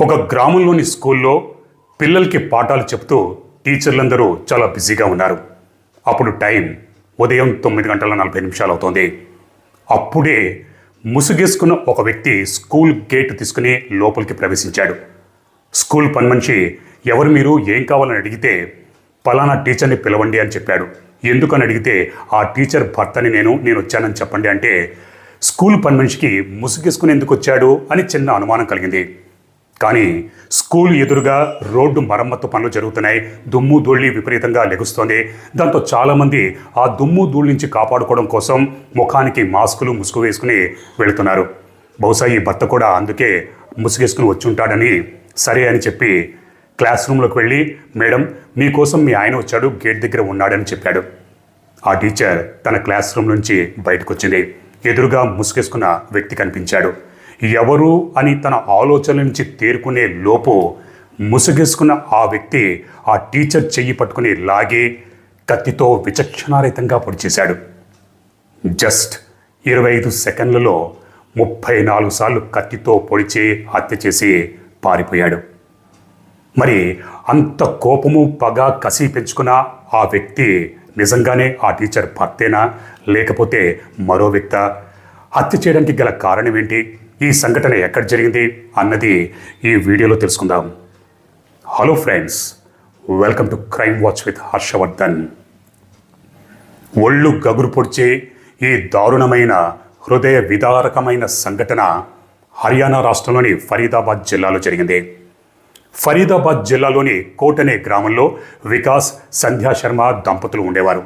ఒక గ్రామంలోని స్కూల్లో పిల్లలకి పాఠాలు చెప్తూ టీచర్లందరూ చాలా బిజీగా ఉన్నారు. అప్పుడు టైం ఉదయం 9:40 అవుతోంది. అప్పుడే ముసుగేసుకున్న ఒక వ్యక్తి స్కూల్ గేట్ తీసుకుని లోపలికి ప్రవేశించాడు. స్కూల్ పని మనిషి ఎవరు మీరు, ఏం కావాలని అడిగితే పలానా టీచర్ని పిలవండి అని చెప్పాడు. ఎందుకని అడిగితే ఆ టీచర్ భర్తని నేను వచ్చానని చెప్పండి అంటే స్కూల్ పని మనిషికి ముసుగేసుకుని ఎందుకు వచ్చాడు అని చిన్న అనుమానం కలిగింది. కానీ స్కూల్ ఎదురుగా రోడ్డు మరమ్మత్తు పనులు జరుగుతున్నాయి. దుమ్ము ధూళి విపరీతంగా లెగుస్తోంది. దాంతో చాలామంది ఆ దుమ్ము ధూళి నుంచి కాపాడుకోవడం కోసం ముఖానికి మాస్కులు ముసుగు వేసుకుని వెళుతున్నారు. బహుశా ఈ భర్త కూడా అందుకే ముసుగేసుకుని వచ్చి ఉంటాడని సరే అని చెప్పి క్లాస్ రూమ్లోకి వెళ్ళి, మేడం మీకోసం మీ ఆయన వచ్చాడు, గేట్ దగ్గర ఉన్నాడని చెప్పాడు. ఆ టీచర్ తన క్లాస్ రూమ్ నుంచి బయటకు వచ్చింది. ఎదురుగా ముసుగేసుకున్న వ్యక్తి కనిపించాడు. ఎవరు అని తన ఆలోచనల నుంచి తేరుకునే లోపు ముసుగేసుకున్న ఆ వ్యక్తి ఆ టీచర్ చెయ్యి పట్టుకుని లాగి కత్తితో విచక్షణారహితంగా పొడిచేశాడు. జస్ట్ 25 సెకండ్లలో 34 సార్లు కత్తితో పొడిచి హత్య చేసి పారిపోయాడు. మరి అంత కోపము, పగ, కసి పెంచుకున్న ఆ వ్యక్తి నిజంగానే ఆ టీచర్ భర్తేనా, లేకపోతే మరో వ్యక్త? హత్య చేయడానికి గల కారణం ఏంటి, ఈ సంఘటన ఎక్కడ జరిగింది అన్నది ఈ వీడియోలో తెలుసుకుందాం. Hello friends, welcome to crime watch with Harshavardhan. ఒళ్ళు గగురు పొడిచే ఈ దారుణమైన, హృదయ విదారకమైన సంఘటన హర్యానా రాష్ట్రంలోని ఫరీదాబాద్ జిల్లాలో జరిగింది. ఫరీదాబాద్ జిల్లాలోని కోట్ అనే గ్రామంలో వికాస్, సంధ్యా శర్మ దంపతులు ఉండేవారు.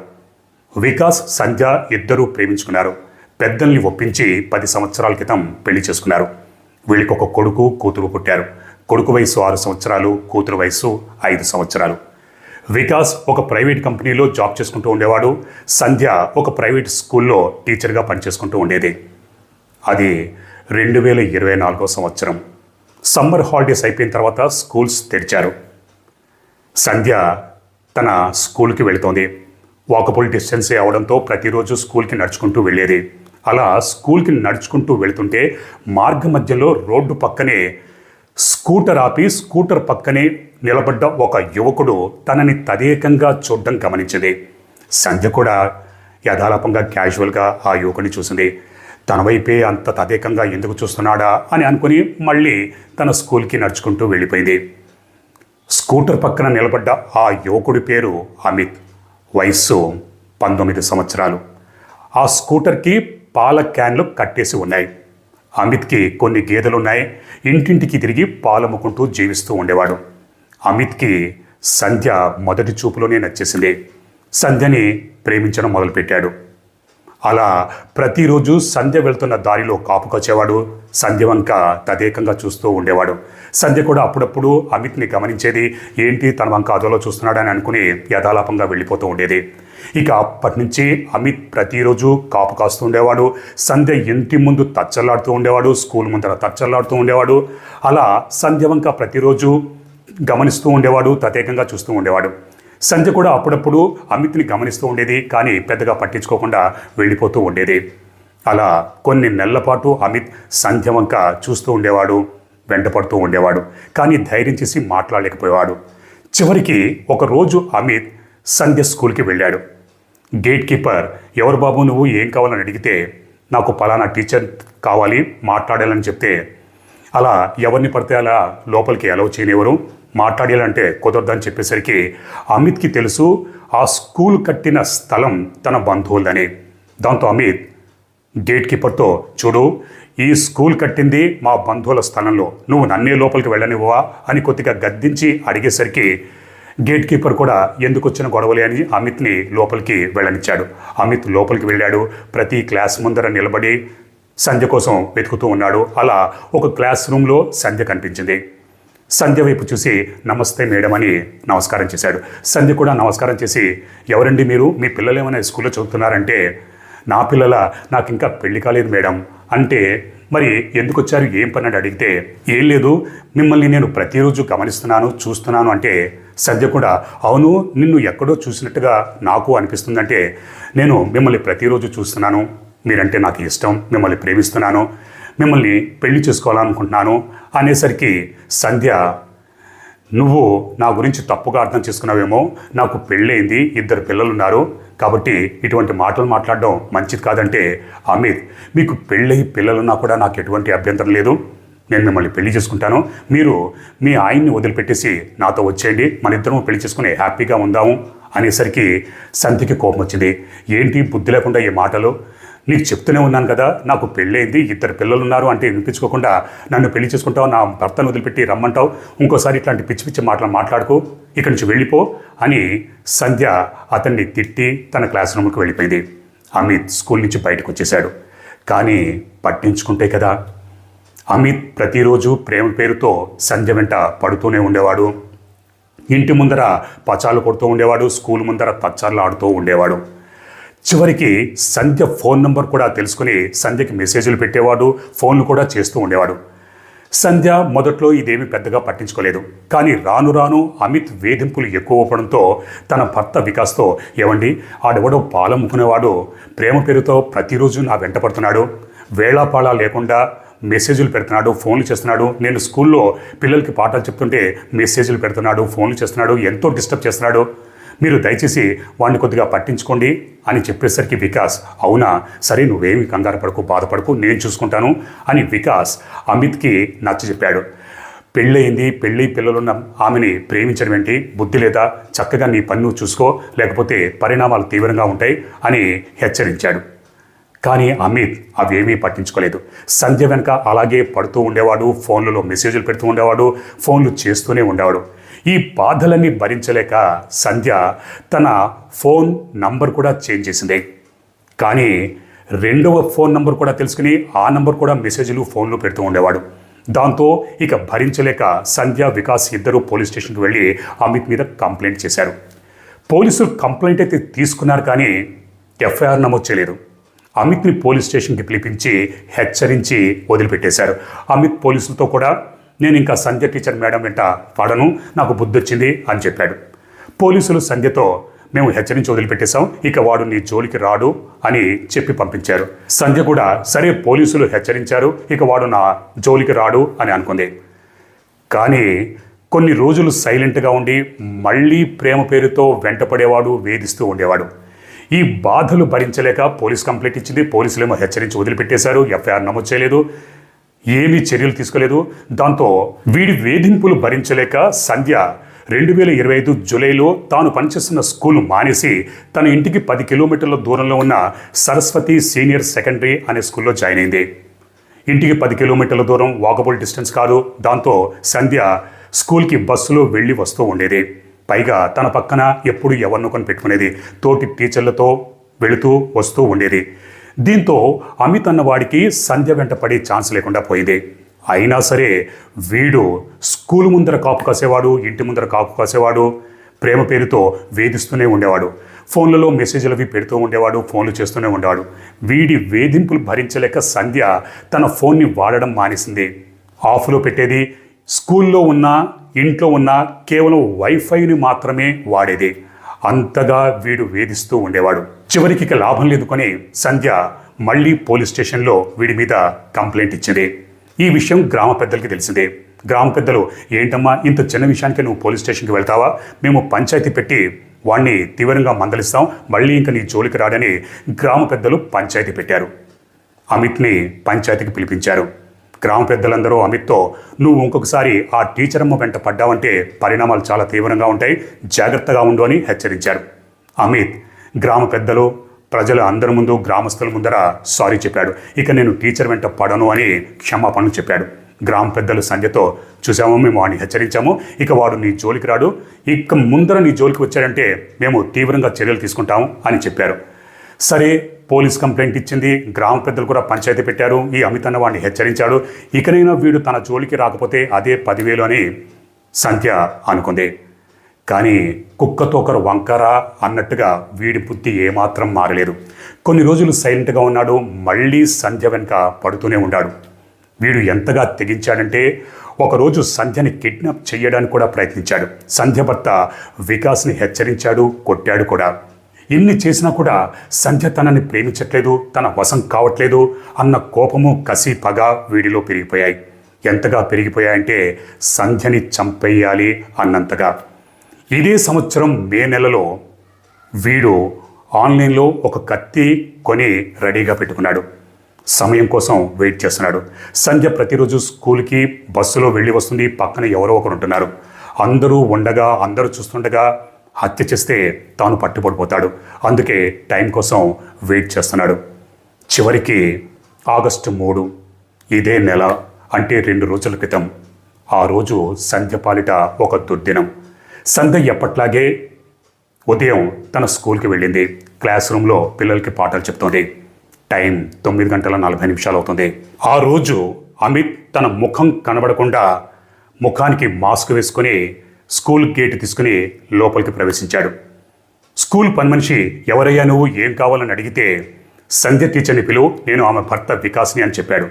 వికాస్, సంధ్య ఇద్దరూ ప్రేమించుకున్నారు. పెద్దల్ని ఒప్పించి 10 సంవత్సరాల క్రితం పెళ్లి చేసుకున్నారు. వీళ్ళకి ఒక కొడుకు, కూతురు పుట్టారు. కొడుకు వయసు 6 సంవత్సరాలు, కూతురు వయసు 5 సంవత్సరాలు. వికాస్ ఒక ప్రైవేట్ కంపెనీలో జాబ్ చేసుకుంటూ ఉండేవాడు. సంధ్య ఒక ప్రైవేట్ స్కూల్లో టీచర్గా పనిచేసుకుంటూ ఉండేది. అది 2024 సంవత్సరం. సమ్మర్ హాలిడేస్ అయిపోయిన తర్వాత స్కూల్స్ తెరిచారు. సంధ్య తన స్కూల్కి వెళుతోంది. వాకబుల్ డిస్టెన్సే అవడంతో ప్రతిరోజు స్కూల్కి నడుచుకుంటూ వెళ్ళేది. అలా స్కూల్కి నడుచుకుంటూ వెళుతుంటే మార్గ మధ్యలో రోడ్డు పక్కనే స్కూటర్ ఆపి స్కూటర్ పక్కనే నిలబడ్డ ఒక యువకుడు తనని తదేకంగా చూడడం గమనించింది. సంధ్య కూడా యథాలాపంగా క్యాజువల్గా ఆ యువకుడిని చూసింది. తన వైపే అంత తదేకంగా ఎందుకు చూస్తున్నాడా అని అనుకుని మళ్ళీ తన స్కూల్కి నడుచుకుంటూ వెళ్ళిపోయింది. స్కూటర్ పక్కన నిలబడ్డ ఆ యువకుడి పేరు అమిత్. వయస్సు 19 సంవత్సరాలు. ఆ స్కూటర్కి పాల క్యాన్లు కట్టేసి ఉన్నాయి. అమిత్కి కొన్ని గేదెలున్నాయి. ఇంటింటికి తిరిగి పాలమ్ముకుంటూ జీవిస్తూ ఉండేవాడు. అమిత్కి సంధ్య మొదటి చూపులోనే నచ్చేసింది. సంధ్యని ప్రేమించడం మొదలుపెట్టాడు. అలా ప్రతిరోజు సంధ్య వెళ్తున్న దారిలో కాపుకొచ్చేవాడు. సంధ్య వంక తదేకంగా చూస్తూ ఉండేవాడు. సంధ్య కూడా అప్పుడప్పుడు అమిత్ని గమనించేది. ఏంటి తన వంక అదోలో చూస్తున్నాడని అనుకుని యథాలాపంగా వెళ్ళిపోతూ ఉండేది. ఇక అప్పటి నుంచి అమిత్ ప్రతిరోజు కాపు కాస్తూ ఉండేవాడు. సంధ్య ఇంటి ముందు తచ్చల్లాడుతూ ఉండేవాడు. స్కూల్ ముందర తచ్చల్లాడుతూ ఉండేవాడు. అలా సంధ్య వంక ప్రతిరోజు గమనిస్తూ ఉండేవాడు, తదేకంగా చూస్తూ ఉండేవాడు. సంధ్య కూడా అప్పుడప్పుడు అమిత్ని గమనిస్తూ ఉండేది, కానీ పెద్దగా పట్టించుకోకుండా వెళ్ళిపోతూ ఉండేది. అలా కొన్ని నెలల పాటు అమిత్ సంధ్య వంక చూస్తూ ఉండేవాడు, వెంటపడుతూ ఉండేవాడు. కానీ ధైర్యం చేసి మాట్లాడలేకపోయేవాడు. చివరికి ఒకరోజు అమిత్ సంధ్య స్కూల్కి వెళ్ళాడు. గేట్ కీపర్, ఎవరు బాబు నువ్వు, ఏం కావాలని అడిగితే నాకు పలానా టీచర్ కావాలి, మాట్లాడాలని చెప్తే అలా ఎవరిని పడితే అలా లోపలికి అలౌ చేయనివ్వరు, మాట్లాడాలంటే కుదరదని చెప్పేసరికి అమిత్కి తెలుసు ఆ స్కూల్ కట్టిన స్థలం తన బంధువులని. దాంతో అమిత్ గేట్ కీపర్తో, చూడు ఈ స్కూల్ కట్టింది మా బంధువుల స్థలంలో, నువ్వు నన్నే లోపలికి వెళ్ళనివ్వవా అని కొద్దిగా గద్దించి అడిగేసరికి గేట్ కీపర్ కూడా ఎందుకు వచ్చిన గొడవలే అని అమిత్ని లోపలికి వెళ్ళనిచ్చాడు. అమిత్ లోపలికి వెళ్ళాడు. ప్రతి క్లాస్ ముందర నిలబడి సంధ్య కోసం వెతుకుతూ ఉన్నాడు. అలా ఒక క్లాస్ రూమ్లో సంధ్య కనిపించింది. సంధ్య వైపు చూసి నమస్తే మేడం అని నమస్కారం చేశాడు. సంధ్య కూడా నమస్కారం చేసి, ఎవరండి మీరు, మీ పిల్లలు ఏమైనా స్కూల్లో చదువుతున్నారంటే, నా పిల్లల, నాకు ఇంకా పెళ్లి కాలేదు మేడం అంటే, మరి ఎందుకు వచ్చారు, ఏం పని అని అడిగితే, ఏం లేదు మిమ్మల్ని నేను ప్రతిరోజు గమనిస్తున్నాను, చూస్తున్నాను అంటే, సంధ్య కూడా అవును నిన్ను ఎక్కడో చూసినట్టుగా నాకు అనిపిస్తుందంటే, నేను మిమ్మల్ని ప్రతిరోజు చూస్తున్నాను, మీరంటే నాకు ఇష్టం, మిమ్మల్ని ప్రేమిస్తున్నాను, మిమ్మల్ని పెళ్లి చేసుకోవాలనుకుంటున్నాను అనేసరికి సంధ్య, నువ్వు నా గురించి తప్పుగా అర్థం చేసుకున్నావేమో, నాకు పెళ్ళయింది, 2 పిల్లలున్నారు, కాబట్టి ఇటువంటి మాటలు మాట్లాడడం మంచిది కాదంటే, అమిత్ మీకు పెళ్ళయి పిల్లలున్నా కూడా నాకు ఎటువంటి అభ్యంతరం లేదు, నేను మిమ్మల్ని పెళ్లి చేసుకుంటాను, మీరు మీ ఆయన్ని వదిలిపెట్టేసి నాతో వచ్చేయండి, మన ఇద్దరం పెళ్లి చేసుకుని హ్యాపీగా ఉందాము అనేసరికి సంధ్యకి కోపం వచ్చింది. ఏంటి బుద్ధి లేకుండా ఈ మాటలు, నీకు చెప్తూనే ఉన్నాను కదా నాకు పెళ్ళైంది, 2 పిల్లలు ఉన్నారు అంటే వినిపించుకోకుండా నన్ను పెళ్లి చేసుకుంటావు, నా భర్తను వదిలిపెట్టి రమ్మంటావు, ఇంకోసారి ఇట్లాంటి పిచ్చి పిచ్చి మాటలు మాట్లాడుకో, ఇక్కడి నుంచి వెళ్ళిపో అని సంధ్య అతన్ని తిట్టి తన క్లాస్ రూమ్కి వెళ్ళిపోయింది. అమిత్ స్కూల్ నుంచి బయటకు వచ్చేశాడు. కానీ పట్టించుకుంటే కదా, అమిత్ ప్రతిరోజు ప్రేమ పేరుతో సంధ్య వెంట పడుతూనే ఉండేవాడు. ఇంటి ముందర పచాలు కొడుతూ ఉండేవాడు, స్కూల్ ముందర తచ్చార్లు ఆడుతూ ఉండేవాడు. చివరికి సంధ్య ఫోన్ నంబర్ కూడా తెలుసుకుని సంధ్యకి మెసేజ్లు పెట్టేవాడు, ఫోన్లు కూడా చేస్తూ ఉండేవాడు. సంధ్య మొదట్లో ఇదేమీ పెద్దగా పట్టించుకోలేదు. కానీ రాను రాను అమిత్ వేధింపులు ఎక్కువ అవ్వడంతో తన భర్త వికాస్తో, ఏమండి ఆడెవడో పాలమ్ముకునేవాడు ప్రేమ పేరుతో ప్రతిరోజు నా వెంట పడుతున్నాడు, వేళాపాళా లేకుండా మెసేజ్లు పెడుతున్నాడు, ఫోన్లు చేస్తున్నాడు, నేను స్కూల్లో పిల్లలకి పాఠాలు చెప్తుంటే మెసేజ్లు పెడుతున్నాడు, ఫోన్లు చేస్తున్నాడు, ఎంతో డిస్టర్బ్ చేస్తున్నాడు, మీరు దయచేసి వాడిని కొద్దిగా పట్టించుకోండి అని చెప్పేసరికి వికాస్, అవునా సరే నువ్వేమి కంగారు పడకు, బాధపడకు, నేను చూసుకుంటాను అని వికాస్ అమిత్కి నచ్చ చెప్పాడు. పెళ్ళయింది, పిల్లలున్న ఆమెని ప్రేమించడం ఏంటి, బుద్ధి లేదా, చక్కగా నీ పన్ను చూసుకో, లేకపోతే పరిణామాలు తీవ్రంగా ఉంటాయి అని హెచ్చరించాడు. కానీ అమిత్ అవేమీ పట్టించుకోలేదు. సంధ్య వెనక అలాగే పడుతూ ఉండేవాడు, ఫోన్లలో మెసేజ్లు పెడుతూ ఉండేవాడు, ఫోన్లు చేస్తూనే ఉండేవాడు. ఈ బాధలన్నీ భరించలేక సంధ్య తన ఫోన్ నంబర్ కూడా చేంజ్ చేసింది. కానీ 2వ ఫోన్ నంబర్ కూడా తెలుసుకుని ఆ నంబర్ కూడా మెసేజ్లు ఫోన్లు పెడుతూ ఉండేవాడు. దాంతో ఇక భరించలేక సంధ్య వికాస్ ఇద్దరు పోలీస్ స్టేషన్కి వెళ్ళి అమిత్ మీద కంప్లైంట్ చేశారు. పోలీసులు కంప్లైంట్ అయితే తీసుకున్నారు, కానీ ఎఫ్ఐఆర్ నమోదు చేయలేదు. అమిత్ని పోలీస్ స్టేషన్కి పిలిపించి హెచ్చరించి వదిలిపెట్టేశారు. అమిత్ పోలీసులతో కూడా నేను ఇంకా సంధ్య టీచర్ మేడం వెంట పడను, నాకు బుద్ధి వచ్చింది అని చెప్పాడు. పోలీసులు సంధ్యతో, మేము హెచ్చరించి వదిలిపెట్టేశాం, ఇక వాడు నీ జోలికి రాడు అని చెప్పి పంపించారు. సంధ్య కూడా సరే పోలీసులు హెచ్చరించారు, ఇక వాడు నా జోలికి రాడు అని అనుకుంది. కానీ కొన్ని రోజులు సైలెంట్గా ఉండి మళ్ళీ ప్రేమ పేరుతో వెంటపడేవాడు, వేధిస్తూ ఉండేవాడు. ఈ బాధలు భరించలేక పోలీస్ కంప్లైంట్ ఇచ్చింది. పోలీసులేమో హెచ్చరించి వదిలిపెట్టేశారు, ఎఫ్ఐఆర్ నమోదు చేయలేదు, ఏమీ చర్యలు తీసుకోలేదు. దాంతో వీడి వేధింపులు భరించలేక సంధ్య 2025 జూలైలో తాను పనిచేస్తున్న స్కూల్ మానేసి తన ఇంటికి 10 కిలోమీటర్ల దూరంలో ఉన్న సరస్వతి సీనియర్ సెకండరీ అనే స్కూల్లో జాయిన్ అయింది. ఇంటికి 10 కిలోమీటర్ల దూరం వాకబుల్ డిస్టెన్స్ కాదు. దాంతో సంధ్య స్కూల్కి బస్సులో వెళ్ళి వస్తూ ఉండేది. పైగా తన పక్కన ఎప్పుడు ఎవరినో కొని పెట్టుకునేది, తోటి టీచర్లతో వెళుతూ వస్తూ ఉండేది. దీంతో అమిత్ అన్నవాడికి సంధ్య వెంట పడే ఛాన్స్ లేకుండా పోయింది. అయినా సరే వీడు స్కూల్ ముందర కాపు కాసేవాడు, ఇంటి ముందర కాపు కాసేవాడు, ప్రేమ పేరుతో వేధిస్తూనే ఉండేవాడు, ఫోన్లలో మెసేజ్లు అవి పెడుతూ ఉండేవాడు, ఫోన్లు చేస్తూనే ఉండేవాడు. వీడి వేధింపులు భరించలేక సంధ్య తన ఫోన్ని వాడడం మానేసింది. ఆఫ్లో పెట్టేది, స్కూల్లో ఉన్న ఇంట్లో ఉన్న కేవలం వైఫైని మాత్రమే వాడేది. అంతగా వీడు వేధిస్తూ ఉండేవాడు. చివరికి ఇక లాభం లేదుకొని సంధ్య మళ్ళీ పోలీస్ స్టేషన్లో వీడి మీద కంప్లైంట్ ఇచ్చింది. ఈ విషయం గ్రామ పెద్దలకి తెలిసిందే. గ్రామ పెద్దలు, ఏంటమ్మా ఇంత చిన్న విషయానికి నువ్వు పోలీస్ స్టేషన్కి వెళ్తావా, మేము పంచాయతీ పెట్టి వాడిని తీవ్రంగా మందలిస్తాం, మళ్ళీ ఇంకా నీ జోలికి రాడని గ్రామ పెద్దలు పంచాయతీ పెట్టారు. అమిత్ని పంచాయతీకి పిలిపించారు. గ్రామ పెద్దలందరూ అమిత్తో, నువ్వు ఇంకొకసారి ఆ టీచర్ అమ్మ వెంట పడ్డావంటే పరిణామాలు చాలా తీవ్రంగా ఉంటాయి, జాగ్రత్తగా ఉండు అని హెచ్చరించారు. అమిత్ గ్రామ పెద్దలు, ప్రజలు అందరి ముందు, గ్రామస్తుల ముందర సారీ చెప్పాడు. ఇక నేను టీచర్ వెంట పడను అని క్షమాపణలు చెప్పాడు. గ్రామ పెద్దలు సంధ్యతో, చూసామో మేము వాడిని హెచ్చరించాము, ఇక వాడు నీ జోలికి రాడు, ఇక ముందర నీ జోలికి వచ్చాడంటే మేము తీవ్రంగా చర్యలు తీసుకుంటాము అని చెప్పారు. సరే పోలీస్ కంప్లైంట్ ఇచ్చింది, గ్రామ పెద్దలు కూడా పంచాయతీ పెట్టారు. ఈ అమిత్ అన్న వాడిని హెచ్చరించాడు, ఇకనైనా వీడు తన జోలికి రాకపోతే అదే 10,000 అని సంధ్య అనుకుంది. కానీ కుక్కతో ఒకరు వంకరా అన్నట్టుగా వీడి బుద్ధి ఏమాత్రం మారలేదు. కొన్ని రోజులు సైలెంట్గా ఉన్నాడు, మళ్ళీ సంధ్య వెనుక పడుతూనే ఉన్నాడు. వీడు ఎంతగా తెగించాడంటే ఒకరోజు సంధ్యని కిడ్నాప్ చేయడానికి కూడా ప్రయత్నించాడు. సంధ్య భర్త వికాస్ని హెచ్చరించాడు, కొట్టాడు కూడా. ఇన్ని చేసినా కూడా సంధ్య తనని ప్రేమించట్లేదు, తన వశం కావట్లేదు అన్న కోపము, కసి, పగ వీడిలో పెరిగిపోయాయి. ఎంతగా పెరిగిపోయాయంటే సంధ్యని చంపేయాలి అన్నంతగా. ఇదే సంవత్సరం మే నెలలో వీడు ఆన్లైన్లో ఒక కత్తి కొని రెడీగా పెట్టుకున్నాడు. సమయం కోసం వెయిట్ చేస్తున్నాడు. సంధ్య ప్రతిరోజు స్కూల్కి బస్సులో వెళ్ళి వస్తుంది. పక్కన ఎవరో ఒకరు ఉంటున్నారు. అందరూ ఉండగా, అందరూ చూస్తుండగా హత్య చేస్తే తాను పట్టుబడిపోతాడు. అందుకే టైం కోసం వెయిట్ చేస్తున్నాడు. చివరికి ఆగస్టు 3 ఇదే నెల, అంటే 2 రోజుల క్రితం, ఆ రోజు సంధ్య పాలిట ఒక దుర్దినం. సంధ్య ఎప్పట్లాగే ఉదయం తన స్కూల్కి వెళ్ళింది. క్లాస్ రూమ్లో పిల్లలకి పాఠాలు చెప్తోంది. టైం 9:40 అవుతుంది. ఆ రోజు అమిత్ తన ముఖం కనబడకుండా ముఖానికి మాస్క్ వేసుకుని స్కూల్ గేట్ తీసుకుని లోపలికి ప్రవేశించాడు. స్కూల్ పని మనిషి, ఎవరయ్యా నువ్వు, ఏం కావాలని అడిగితే, సంధ్య టీచర్ని పిలువు, నేను ఆమె భర్త వికాస్ని అని చెప్పాడు.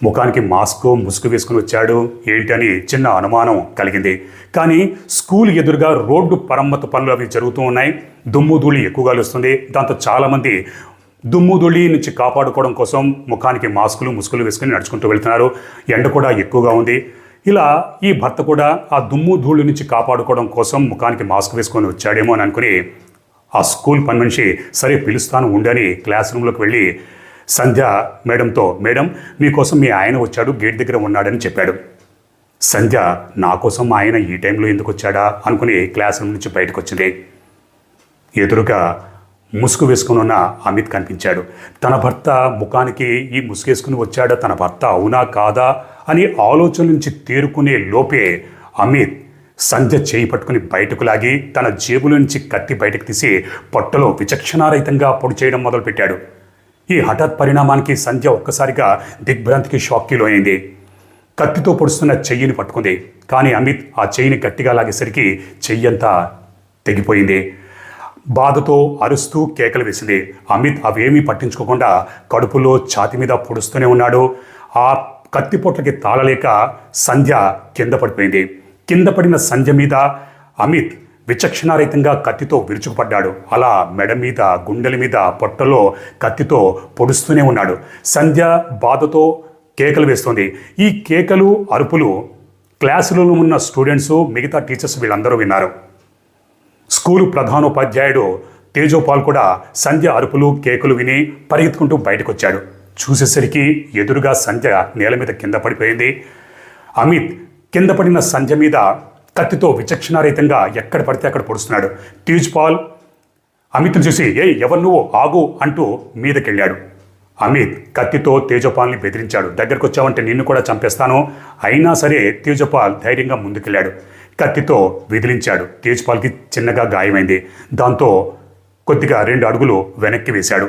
ముఖానికి ముసుగు వేసుకుని వచ్చాడు ఏంటని చిన్న అనుమానం కలిగింది. కానీ స్కూల్ ఎదురుగా రోడ్డు మరమ్మతు పనులు అవి జరుగుతూ ఉన్నాయి. దుమ్ము ధూళి ఎక్కువగా వస్తుంది. దాంతో చాలామంది దుమ్ము ధూళి నుంచి కాపాడుకోవడం కోసం ముఖానికి ముసుగులు వేసుకుని నడుచుకుంటూ వెళ్తున్నారు. ఎండ కూడా ఎక్కువగా ఉంది. ఇలా ఈ భర్త కూడా ఆ దుమ్ము ధూళి నుంచి కాపాడుకోవడం కోసం ముఖానికి మాస్క్ వేసుకొని వచ్చాడేమో అని అనుకుని ఆ స్కూల్ పని మనిషి, సరే పిలుస్తాను ఉండని క్లాస్ రూమ్లోకి వెళ్ళి సంధ్య మేడంతో, మేడం మీకోసం మీ ఆయన వచ్చాడు, గేట్ దగ్గర ఉన్నాడని చెప్పాడు. సంధ్య, నా కోసం మా ఆయన ఈ టైంలో ఎందుకు వచ్చాడా అనుకుని క్లాస్ రూమ్ నుంచి బయటకు వచ్చింది. ఎదురుగా ముసుగు వేసుకుని ఉన్న అమిత్ కనిపించాడు. తన భర్త ముఖానికి ఈ ముసుగు వేసుకుని వచ్చాడా, తన భర్త అవునా కాదా అని ఆలోచన నుంచి తేరుకునే లోపే అమిత్ సంధ్య చేయి పట్టుకుని బయటకు లాగి తన జేబుల నుంచి కత్తి బయటకు తీసి పొట్టలో విచక్షణారహితంగా పొడి చేయడం మొదలుపెట్టాడు. ఈ హఠాత్ పరిణామానికి సంధ్య ఒక్కసారిగా దిగ్భ్రాంతికి షాక్కి లోనైంది. కత్తితో పొడుస్తున్న చెయ్యిని పట్టుకుంది. కానీ అమిత్ ఆ చెయ్యిని గట్టిగా లాగేసరికి చెయ్యంతా తెగిపోయింది. బాధతో అరుస్తూ కేకలు వేసింది. అమిత్ అవేమీ పట్టించుకోకుండా కడుపులో, ఛాతి మీద పొడుస్తూనే ఉన్నాడు. ఆ కత్తి పొట్లకి తాళలేక సంధ్య కింద పడిపోయింది. కింద పడిన సంధ్య మీద అమిత్ విచక్షణారహితంగా కత్తితో విరుచుకుపడ్డాడు. అలా మెడ మీద, గుండెల మీద, పొట్టలో కత్తితో పొడుస్తూనే ఉన్నాడు. సంధ్య బాధతో కేకలు వేస్తోంది. ఈ కేకలు, అరుపులు క్లాసులో ఉన్న స్టూడెంట్స్, మిగతా టీచర్స్ వీళ్ళందరూ విన్నారు. స్కూలు ప్రధానోపాధ్యాయుడు తేజోపాల్ కూడా సంధ్య అరుపులు, కేకులు విని పరిగెత్తుకుంటూ బయటకు వచ్చాడు. చూసేసరికి ఎదురుగా సంధ్య నేల మీద కింద పడిపోయింది. అమిత్ కింద పడిన సంధ్య మీద కత్తితో విచక్షణారహితంగా ఎక్కడ పడితే అక్కడ పొడుస్తున్నాడు. తేజ్పాల్ అమిత్ను చూసి, ఎవరు నువ్వు, ఆగు అంటూ మీదకెళ్ళాడు. అమిత్ కత్తితో తేజపాల్ని బెదిరించాడు. దగ్గరకు వచ్చావంటే నిన్ను కూడా చంపేస్తాను. అయినా సరే తేజపాల్ ధైర్యంగా ముందుకెళ్ళాడు. కత్తితో విదిలించాడు. తేజ్పాల్కి చిన్నగా గాయమైంది. దాంతో కొద్దిగా 2 అడుగులు వెనక్కి వేశాడు.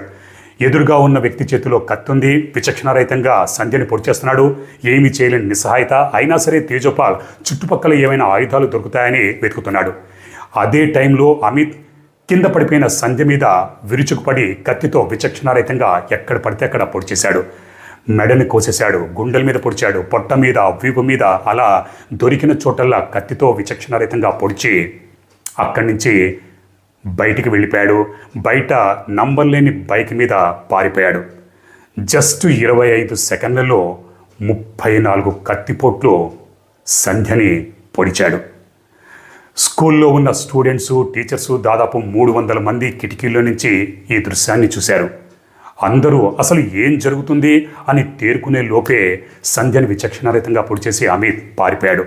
ఎదురుగా ఉన్న వ్యక్తి చేతిలో కత్తుంది. విచక్షణారహితంగా సంధ్యని పొడిచేస్తున్నాడు. ఏమీ చేయలేని నిస్సహాయత. అయినా సరే తేజపాల్ చుట్టుపక్కల ఏమైనా ఆయుధాలు దొరుకుతాయని వెతుకుతున్నాడు. అదే టైంలో అమిత్ కింద పడిపోయిన సంధ్య మీద విరుచుకుపడి కత్తితో విచక్షణారహితంగా ఎక్కడ పడితే అక్కడ పొడిచేశాడు. మెడని కోసేశాడు, గుండెల మీద పొడిచాడు, పొట్ట మీద, వీపు మీద, అలా దొరికిన చోటల్లా కత్తితో విచక్షణారహితంగా పొడిచి అక్కడి నుంచి బయటికి వెళ్ళిపోయాడు. బయట నంబర్ లేని బైక్ మీద పారిపోయాడు. జస్ట్ 25 సెకండ్లలో 34 కత్తిపోట్లు సంధ్యని పొడిచాడు. స్కూల్లో ఉన్న స్టూడెంట్స్, టీచర్సు దాదాపు 300 మంది కిటికీల్లో నుంచి ఈ దృశ్యాన్ని చూశారు. అందరూ అసలు ఏం జరుగుతుంది అని తేరుకునే లోపే సంధ్యని విచక్షణారహితంగా పొడిచేసి అమిత్ పారిపోయాడు.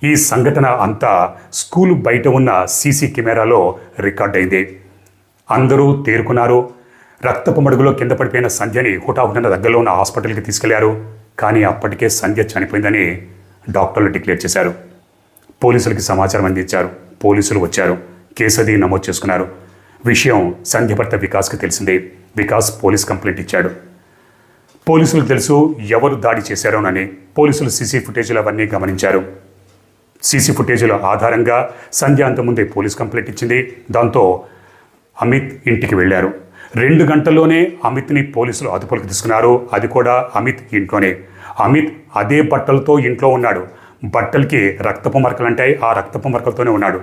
ఈ సంఘటన అంతా స్కూలు బయట ఉన్న సీసీ కెమెరాలో రికార్డ్ అయింది. అందరూ తేరుకున్నారు. రక్తపు మడుగులో కింద పడిపోయిన సంధ్యని హుటాహుటిన దగ్గరలో ఉన్న హాస్పిటల్కి తీసుకెళ్లారు. కానీ అప్పటికే సంధ్య చనిపోయిందని డాక్టర్లు డిక్లేర్ చేశారు. పోలీసులకి సమాచారం అందించారు. పోలీసులు వచ్చారు. కేసు అది నమోదు చేసుకున్నారు. విషయం సంధ్య భర్త వికాస్కి తెలిసింది. వికాస్ పోలీస్ కంప్లైంట్ ఇచ్చాడు. పోలీసులకు తెలుసు ఎవరు దాడి చేశారోనని. పోలీసులు సీసీ ఫుటేజీలు అవన్నీ గమనించారు. సీసీ ఫుటేజీల ఆధారంగా సంధ్య అంతకుముందే పోలీస్ కంప్లైంట్ ఇచ్చింది. దాంతో అమిత్ ఇంటికి వెళ్ళారు. 2 గంటల్లోనే అమిత్ని పోలీసులు అదుపులోకి తీసుకున్నారు. అది కూడా అమిత్ ఇంట్లోనే. అమిత్ అదే బట్టలతో ఇంట్లో ఉన్నాడు. బట్టలకి రక్తపు మరకలు అంటాయి. ఆ రక్తపు మరకలతోనే ఉన్నాడు.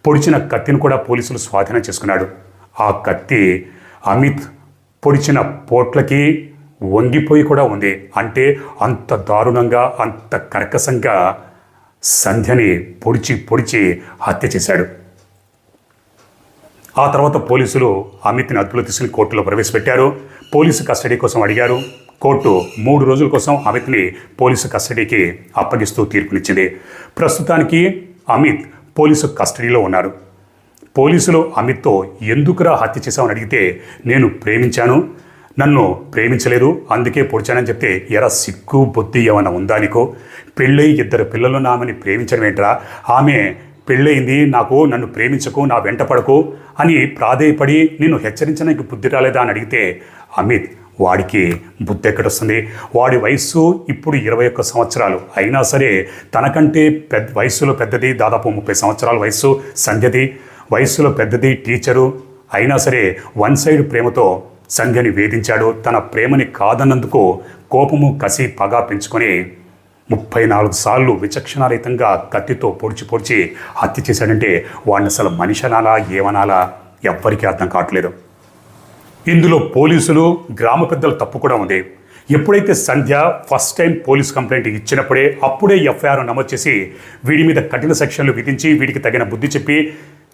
పొడిచిన కత్తిని కూడా పోలీసులు స్వాధీనం చేసుకున్నాడు. ఆ కత్తి అమిత్ పొడిచిన పోట్లకి వంగిపోయి కూడా ఉంది. అంటే అంత దారుణంగా, అంత కర్కశంగా సంధ్యని పొడిచి పొడిచి హత్య చేశాడు. ఆ తర్వాత పోలీసులు అమిత్ని అదుపులో తీసుకుని కోర్టులో ప్రవేశపెట్టారు. పోలీసు కస్టడీ కోసం అడిగారు. కోర్టు 3 రోజుల కోసం అమిత్ని పోలీసు కస్టడీకి అప్పగిస్తూ తీర్పునిచ్చింది. ప్రస్తుతానికి అమిత్ పోలీసు కస్టడీలో ఉన్నారు. పోలీసులు అమిత్తో ఎందుకురా హత్య చేశామని అడిగితే, నేను ప్రేమించాను, నన్ను ప్రేమించలేదు, అందుకే పొడిచానని చెప్తే, ఎరా సిగ్గు బుద్ధి ఏమైనా ఉందా నీకు? పెళ్ళై 2 పిల్లలు ఆమెని ప్రేమించడం ఏంట్రా? ఆమె పెళ్ళయింది, నన్ను ప్రేమించకు, నా వెంట పడకు అని ప్రాధేయపడి నిన్ను హెచ్చరించడానికి బుద్ధి రాలేదా అని అడిగితే, అమిత్ వాడికి బుద్ధి ఎక్కడొస్తుంది? వాడి వయస్సు ఇప్పుడు 21 సంవత్సరాలు అయినా సరే తనకంటే వయస్సులో పెద్దది, దాదాపు 30 సంవత్సరాల వయస్సు సంధ్యది, వయస్సులో పెద్దది, టీచరు అయినా సరే వన్ సైడ్ ప్రేమతో సంధ్యని వేధించాడు. తన ప్రేమని కాదన్నందుకు కోపము, కసి, పగ పెంచుకొని 34 సార్లు విచక్షణారహితంగా కత్తితో పొడిచి పొడిచి హత్య చేశాడంటే వాడిని అసలు మనిషి అనాలా, ఏమనాలా ఎవ్వరికీ అర్థం కావట్లేదు. ఇందులో పోలీసులు, గ్రామ పెద్దల తప్పు కూడా ఉంది. ఎప్పుడైతే సంధ్య ఫస్ట్ టైం పోలీస్ కంప్లైంట్ ఇచ్చినప్పుడే అప్పుడే ఎఫ్ఐఆర్ నమోదు చేసి వీడి మీద కఠిన సెక్షన్లు విధించి వీడికి తగిన బుద్ధి చెప్పి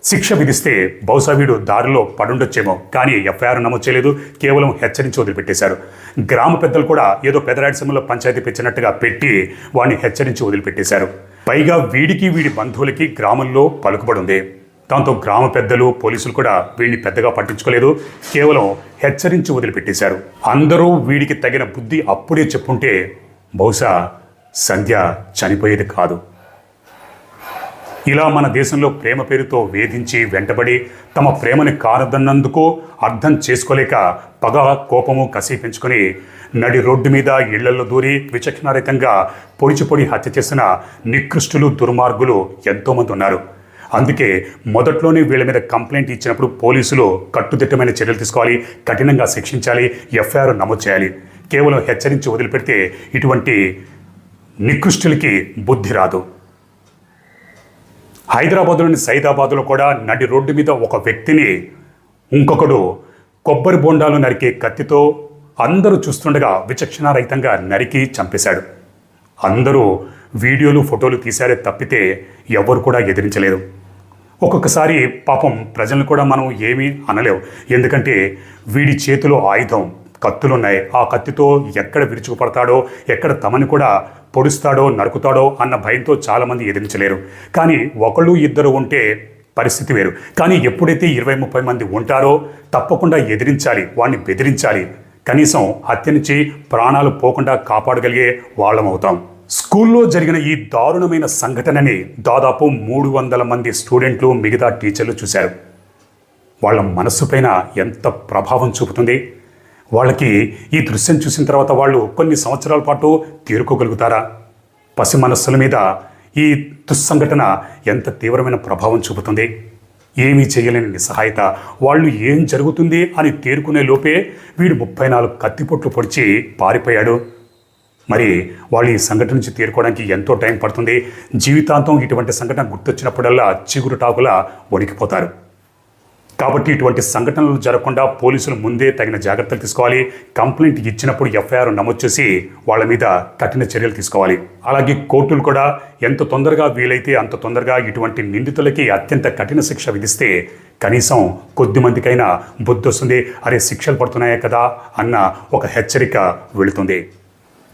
శిక్ష విధిస్తే బహుశా వీడు దారిలో పడుండొచ్చేమో. కానీ ఎఫ్ఐఆర్ నమోదు చేయలేదు, కేవలం హెచ్చరించి వదిలిపెట్టేశారు. గ్రామ పెద్దలు కూడా ఏదో పెదరాడిసీమలో పంచాయతీ పెంచినట్టుగా పెట్టి వాడిని హెచ్చరించి వదిలిపెట్టేశారు. పైగా వీడి బంధువులకి గ్రామంలో పలుకుబడి ఉంది. దాంతో గ్రామ పెద్దలు, పోలీసులు కూడా వీడిని పెద్దగా పట్టించుకోలేదు, కేవలం హెచ్చరించి వదిలిపెట్టేశారు. అందరూ వీడికి తగిన బుద్ధి అప్పుడే చెప్పుంటే బహుశా సంధ్య చనిపోయేది కాదు. ఇలా మన దేశంలో ప్రేమ పేరుతో వేధించి వెంటబడి తమ ప్రేమని కారదన్నందుకు అర్థం చేసుకోలేక పగ, కోపము, కసి పెంచుకొని నడి రోడ్డు మీద ఇళ్లలో దూరి విచక్షణారహితంగా పొడి హత్య చేసిన నికృష్టులు, దుర్మార్గులు ఎంతోమంది ఉన్నారు. అందుకే మొదట్లోనే వీళ్ళ మీద కంప్లైంట్ ఇచ్చినప్పుడు పోలీసులు కట్టుదిట్టమైన చర్యలు తీసుకోవాలి, కఠినంగా శిక్షించాలి, ఎఫ్ఐఆర్ నమోదు చేయాలి. కేవలం హెచ్చరించి వదిలిపెడితే ఇటువంటి నికృష్టులకి బుద్ధి రాదు. హైదరాబాద్లోని సైదాబాద్లో కూడా నడి రోడ్డు మీద ఒక వ్యక్తిని ఇంకొకడు కొబ్బరి బొండాలు నరికే కత్తితో అందరూ చూస్తుండగా విచక్షణారహితంగా నరికి చంపేశాడు. అందరూ వీడియోలు, ఫోటోలు తీశారే తప్పితే ఎవరు కూడా ఎదిరించలేదు. ఒక్కొక్కసారి పాపం ప్రజలను కూడా మనం ఏమీ అనలేవు. ఎందుకంటే వీడి చేతిలో ఆయుధం, కత్తులున్నాయి. ఆ కత్తితో ఎక్కడ విరుచుకుపడతాడో, ఎక్కడ తమని కూడా పొడుస్తాడో, నరుకుతాడో అన్న భయంతో చాలామంది ఎదిరించలేరు. కానీ 1-2 ఉంటే పరిస్థితి వేరు. కానీ ఎప్పుడైతే 20-30 మంది ఉంటారో తప్పకుండా ఎదిరించాలి, వాడిని బెదిరించాలి. కనీసం హత్య నుంచి ప్రాణాలు పోకుండా కాపాడగలిగే వాళ్ళం అవుతాం. స్కూల్లో జరిగిన ఈ దారుణమైన సంఘటనని దాదాపు 300 మంది స్టూడెంట్లు, మిగతా టీచర్లు చూశారు. వాళ్ళ మనస్సు పైన ఎంత ప్రభావం చూపుతుంది? వాళ్ళకి ఈ దృశ్యం చూసిన తర్వాత వాళ్ళు కొన్ని సంవత్సరాల పాటు తీరుకోగలుగుతారా? పసి మనస్సుల మీద ఈ దుస్సంఘటన ఎంత తీవ్రమైన ప్రభావం చూపుతుంది? ఏమీ చేయలేని నిస్సహాయత. వాళ్ళు ఏం జరుగుతుంది అని తేరుకునే లోపే వీడు 34 కత్తిపొట్లు పొడిచి పారిపోయాడు. మరి వాళ్ళు ఈ సంఘటన నుంచి తేరుకోవడానికి ఎంతో టైం పడుతుంది. జీవితాంతం ఇటువంటి సంఘటన గుర్తొచ్చినప్పుడల్లా చిగురుటాకులా వణికిపోతారు. కాబట్టి ఇటువంటి సంఘటనలు జరగకుండా పోలీసులు ముందే తగిన జాగ్రత్తలు తీసుకోవాలి. కంప్లైంట్ ఇచ్చినప్పుడు ఎఫ్ఐఆర్ నమోదు చేసి వాళ్ళ మీద కఠిన చర్యలు తీసుకోవాలి. అలాగే కోర్టులు కూడా ఎంత తొందరగా వీలైతే అంత తొందరగా ఇటువంటి నిందితులకి అత్యంత కఠిన శిక్ష విధిస్తే కనీసం కొద్ది మందికైనా బుద్ధి వస్తుంది. అరే శిక్షలు పడుతున్నాయే కదా అన్న ఒక హెచ్చరిక వెళుతుంది.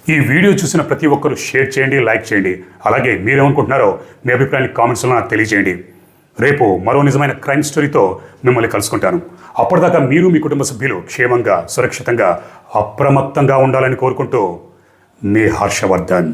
ఈ వీడియో చూసిన ప్రతి ఒక్కరూ షేర్ చేయండి, లైక్ చేయండి. అలాగే మీరేమనుకుంటున్నారో మీ అభిప్రాయాన్ని కామెంట్స్లో నాకు తెలియజేయండి. రేపు మరో నిజమైన క్రైమ్ స్టోరీతో మిమ్మల్ని కలుసుకుంటాను. అప్పటిదాకా మీరు, మీ కుటుంబ సభ్యులు క్షేమంగా, సురక్షితంగా, అప్రమత్తంగా ఉండాలని కోరుకుంటూ మీ హర్షవర్ధన్.